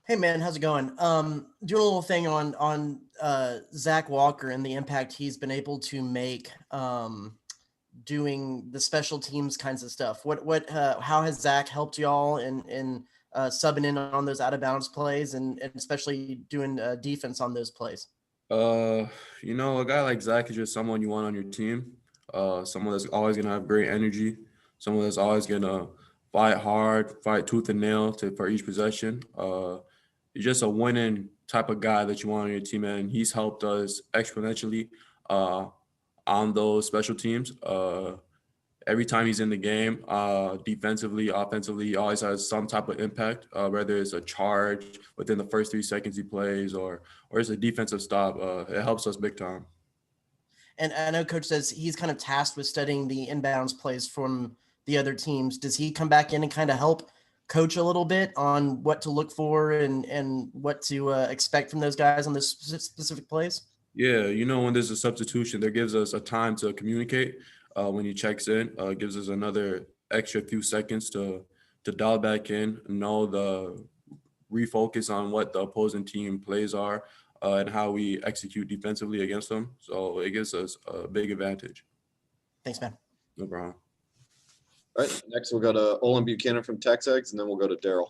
Hey man, how's it going? Doing a little thing on Zach Walker and the impact he's been able to make doing the special teams kinds of stuff. What how has Zach helped y'all in subbing in on those out of bounds plays and especially doing defense on those plays? Uh, a guy like Zach is just someone you want on your team. Someone that's always gonna have great energy. Someone that's always gonna fight hard, fight tooth and nail for each possession. He's just a winning type of guy that you want on your team, and he's helped us exponentially uh, on those special teams. Every time he's in the game, defensively, offensively, he always has some type of impact, whether it's a charge within the first 3 seconds he plays or it's a defensive stop. It helps us big time. And I know Coach says he's kind of tasked with studying the inbounds plays from the other teams. Does he come back in and kind of help coach a little bit on what to look for and what to expect from those guys on those specific plays? Yeah, when there's a substitution, that gives us a time to communicate. When he checks in, gives us another extra few seconds to dial back in, know the refocus on what the opposing team plays are, and how we execute defensively against them. So it gives us a big advantage. Thanks, man. No problem. All right, next we'll go to Olin Buchanan from Texas, and then we'll go to Daryl.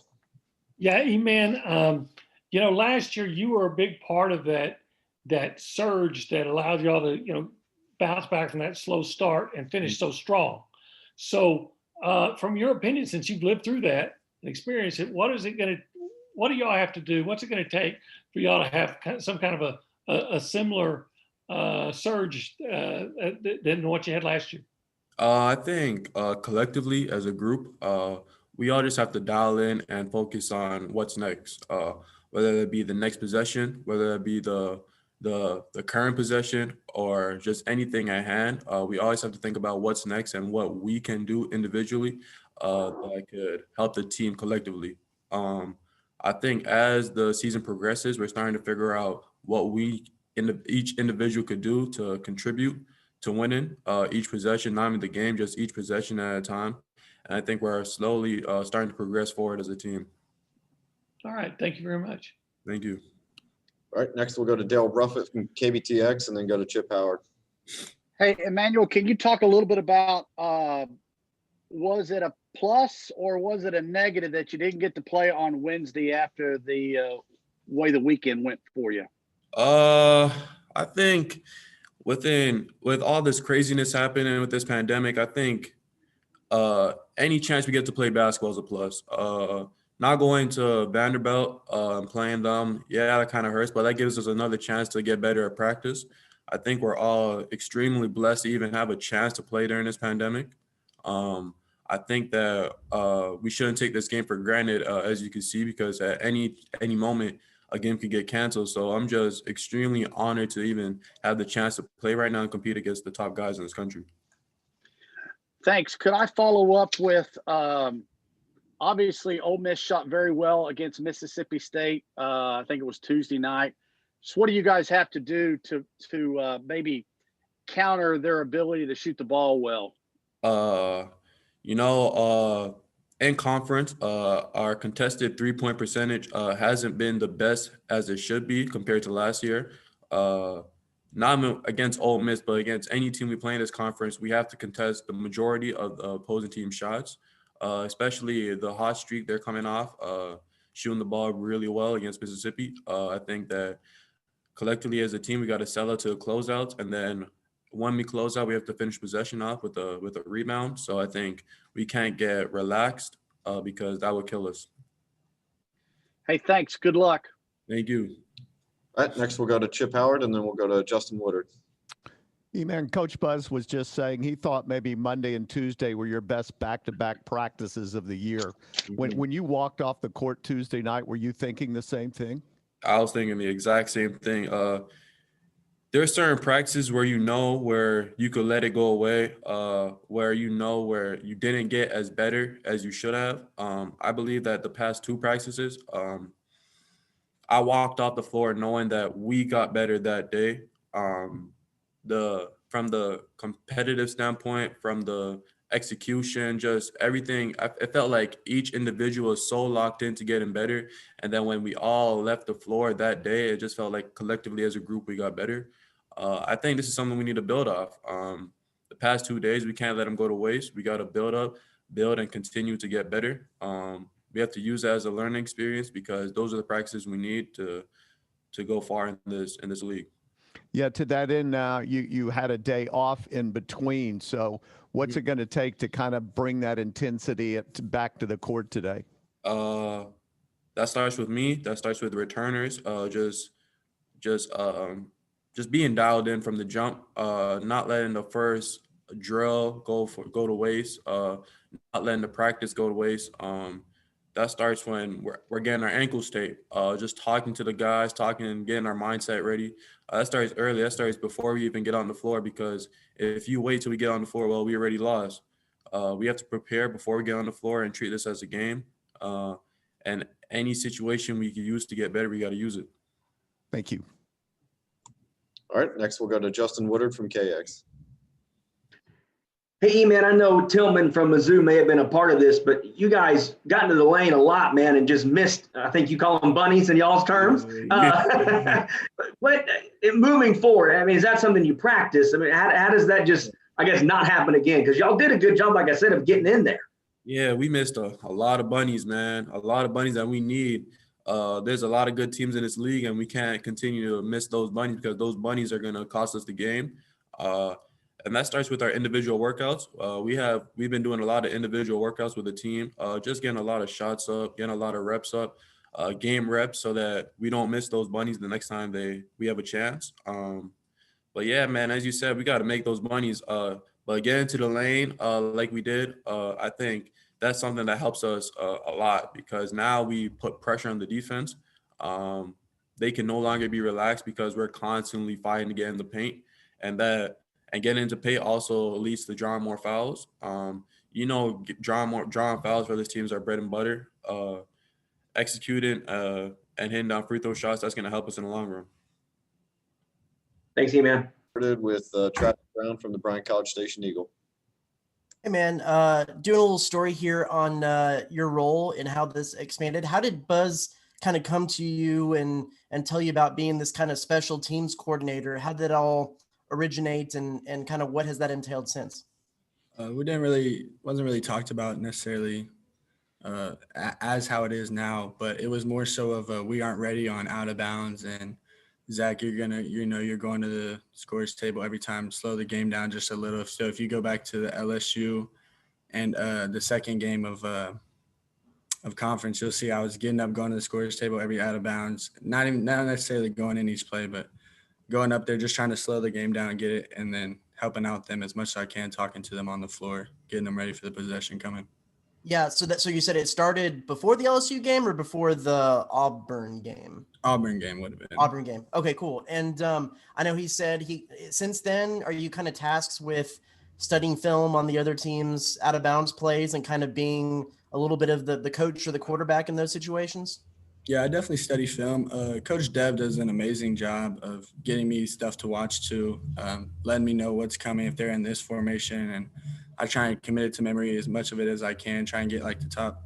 Yeah, Eman. Last year you were a big part of that surge that allowed y'all to bounce back from that slow start and finish so strong. So, from your opinion, since you've lived through that and experienced it, what do y'all have to do? What's it going to take for y'all to have some kind of a similar surge than what you had last year? I think collectively as a group, we all just have to dial in and focus on what's next. Whether it be the next possession, whether it be the current possession, or just anything at hand. We always have to think about what's next and what we can do individually that could help the team collectively. Um, I think as the season progresses, we're starting to figure out what each individual could do to contribute to winning each possession, not even the game, just each possession at a time. And I think we're slowly starting to progress forward as a team. All right. Thank you very much. Thank you. All right, next we'll go to Dale Bruffett from KBTX, and then go to Chip Howard. Hey, Emmanuel, can you talk a little bit about was it a plus or was it a negative that you didn't get to play on Wednesday after the way the weekend went for you? I think with all this craziness happening with this pandemic, I think any chance we get to play basketball is a plus. Not going to Vanderbilt and playing them, yeah, that kind of hurts, but that gives us another chance to get better at practice. I think we're all extremely blessed to even have a chance to play during this pandemic. I think that we shouldn't take this game for granted, as you can see, because at any moment a game could get canceled. So I'm just extremely honored to even have the chance to play right now and compete against the top guys in this country. Thanks. Could I follow up with obviously Ole Miss shot very well against Mississippi State. I think it was Tuesday night. So what do you guys have to do to maybe counter their ability to shoot the ball well? In conference, our contested 3-point percentage hasn't been the best as it should be compared to last year. Not against Ole Miss, but against any team we play in this conference, we have to contest the majority of the opposing team shots, especially the hot streak they're coming off, shooting the ball really well against Mississippi. I think that collectively as a team, we got to sell out to the closeouts, and then when we close out, we have to finish possession off with a rebound. So I think we can't get relaxed because that would kill us. Hey, thanks. Good luck. Thank you. All right, next we'll go to Chip Howard, and then we'll go to Justin Woodard. Man, Coach Buzz was just saying he thought maybe Monday and Tuesday were your best back-to-back practices of the year. Mm-hmm. When you walked off the court Tuesday night, were you thinking the same thing? I was thinking the exact same thing. There are certain practices where you could let it go away, where where you didn't get as better as you should have. I believe that the past two practices, I walked off the floor knowing that we got better that day. From the competitive standpoint, from the execution, just everything. It felt like each individual was so locked into getting better. And then when we all left the floor that day, it just felt like collectively as a group, we got better. I think this is something we need to build off. The past 2 days, we can't let them go to waste. We got to build and continue to get better. We have to use that as a learning experience because those are the practices we need to go far in this league. Yeah, to that end, now you had a day off in between. So what's it going to take to kind of bring that intensity back to the court today? That starts with me. That starts with returners. Just being dialed in from the jump. Not letting the first drill go to waste. Not letting the practice go to waste. That starts when we're getting our ankles taped. Just talking to the guys, talking and getting our mindset ready. That starts early. That starts before we even get on the floor, because if you wait till we get on the floor, well, we already lost. We have to prepare before we get on the floor and treat this as a game. And any situation we can use to get better, we got to use it. Thank you. All right, next we'll go to Justin Woodard from KX. Hey, man, I know Tillman from Mizzou may have been a part of this, but you guys got into the lane a lot, man, and just missed, I think you call them bunnies in y'all's terms. But moving forward, I mean, is that something you practice? I mean, how does that just, I guess, not happen again? Because y'all did a good job, like I said, of getting in there. Yeah, we missed a lot of bunnies, man. A lot of bunnies that we need. There's a lot of good teams in this league, and we can't continue to miss those bunnies because those bunnies are going to cost us the game. And that starts with our individual workouts. We've been doing a lot of individual workouts with the team, just getting a lot of shots up, getting a lot of reps up, game reps, so that we don't miss those bunnies the next time we have a chance. But yeah, man, as you said, we got to make those bunnies. But get into the lane like we did. I think that's something that helps us a lot, because now we put pressure on the defense. They can no longer be relaxed because we're constantly fighting to get in the paint, and getting into paint also leads to drawing more fouls. Drawing fouls for this team is our bread and butter. Executing and hitting down free throw shots, that's going to help us in the long run. Thanks, E-Man. With Travis Brown from the Bryan College Station Eagle. Hey, man, doing a little story here on your role and how this expanded. How did Buzz kind of come to you and tell you about being this kind of special teams coordinator? How did it all originate, and kind of what has that entailed since? Wasn't really talked about necessarily as how it is now, but it was more so of we aren't ready on out of bounds, and Zach, you're going to the scores table every time, slow the game down just a little. So if you go back to the LSU and the second game of conference, you'll see I was getting up, going to the scores table every out of bounds, not necessarily going in each play, but going up there, just trying to slow the game down and get it, and then helping out them as much as I can, talking to them on the floor, getting them ready for the possession coming. Yeah. So you said it started before the LSU game or before the Auburn game? Auburn game would have been. Auburn game. Okay, cool. And I know he said since then, are you kind of tasked with studying film on the other team's out of bounds plays and kind of being a little bit of the coach or the quarterback in those situations? Yeah, I definitely study film. Coach Dev does an amazing job of getting me stuff to watch too, letting me know what's coming if they're in this formation. And I try and commit it to memory as much of it as I can, try and get like the top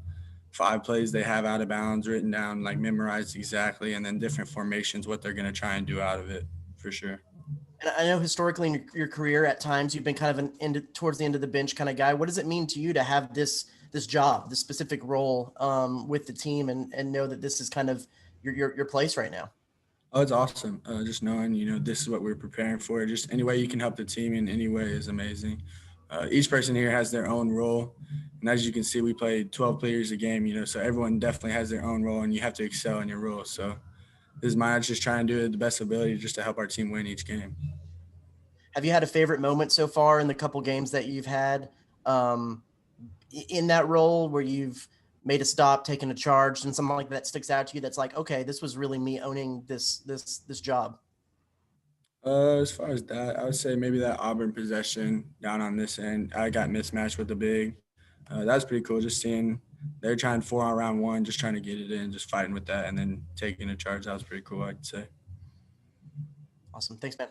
5 plays they have out of bounds written down, like memorized exactly, and then different formations, what they're going to try and do out of it for sure. And I know historically in your career at times you've been kind of towards the end of the bench kind of guy. What does it mean to you to have this job, this specific role with the team and know that this is kind of your place right now? Oh, it's awesome. Just knowing, this is what we're preparing for. Just any way you can help the team in any way is amazing. Each person here has their own role. And as you can see, we play 12 players a game, so everyone definitely has their own role and you have to excel in your role. So this is mine, just trying to do it the best ability just to help our team win each game. Have you had a favorite moment so far in the couple games that you've had in that role where you've made a stop, taken a charge, and something like that sticks out to you that's like, okay, this was really me owning this job? As far as that, I would say maybe that Auburn possession down on this end. I got mismatched with the big. That was pretty cool, just seeing they're trying 4 on round 1, just trying to get it in, just fighting with that, and then taking a charge. That was pretty cool, I'd say. Awesome. Thanks, man.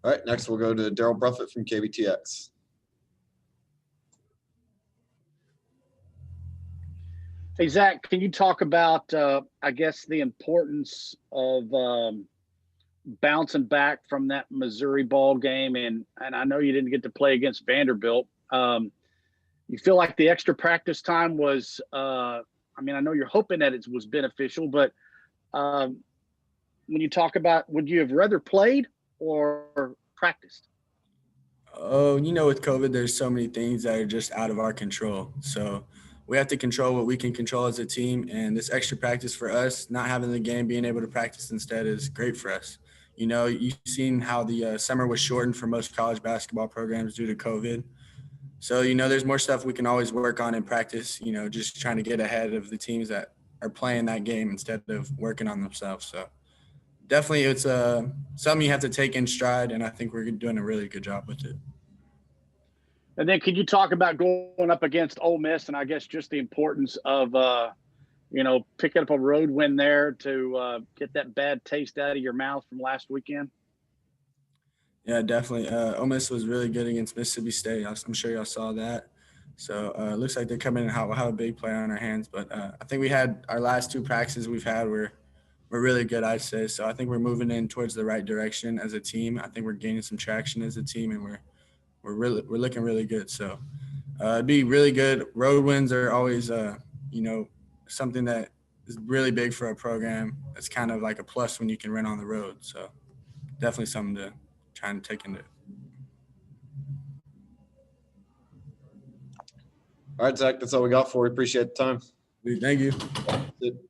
All right, next we'll go to Daryl Bruffett from KBTX. Hey, Zach, can you talk about, I guess, the importance of bouncing back from that Missouri ball game? And I know you didn't get to play against Vanderbilt. You feel like the extra practice time was, I mean, I know you're hoping that it was beneficial, but when you talk about, would you have rather played or practiced? Oh, you know, with COVID, there's so many things that are just out of our control. So we have to control what we can control as a team. And this extra practice for us, not having the game, being able to practice instead is great for us. You know, you've seen how the summer was shortened for most college basketball programs due to COVID. So, you know, there's more stuff we can always work on in practice, you know, just trying to get ahead of the teams that are playing that game instead of working on themselves. So definitely it's something you have to take in stride, and I think we're doing a really good job with it. And then could you talk about going up against Ole Miss and I guess just the importance of, you know, picking up a road win there to get that bad taste out of your mouth from last weekend? Yeah, definitely. Ole Miss was really good against Mississippi State. I'm sure y'all saw that. So it looks like they're coming in and have a big play on our hands. But I think we had our last two practices we've had were really good, I'd say. So I think we're moving in towards the right direction as a team. I think we're gaining some traction as a team, and we're looking really good. So it'd be really good. Road wins are always you know, something that is really big for a program. It's kind of like a plus when you can run on the road. So definitely something to try and take into. All right, Zach, that's all we got for you. Appreciate the time. Thank you. That's it.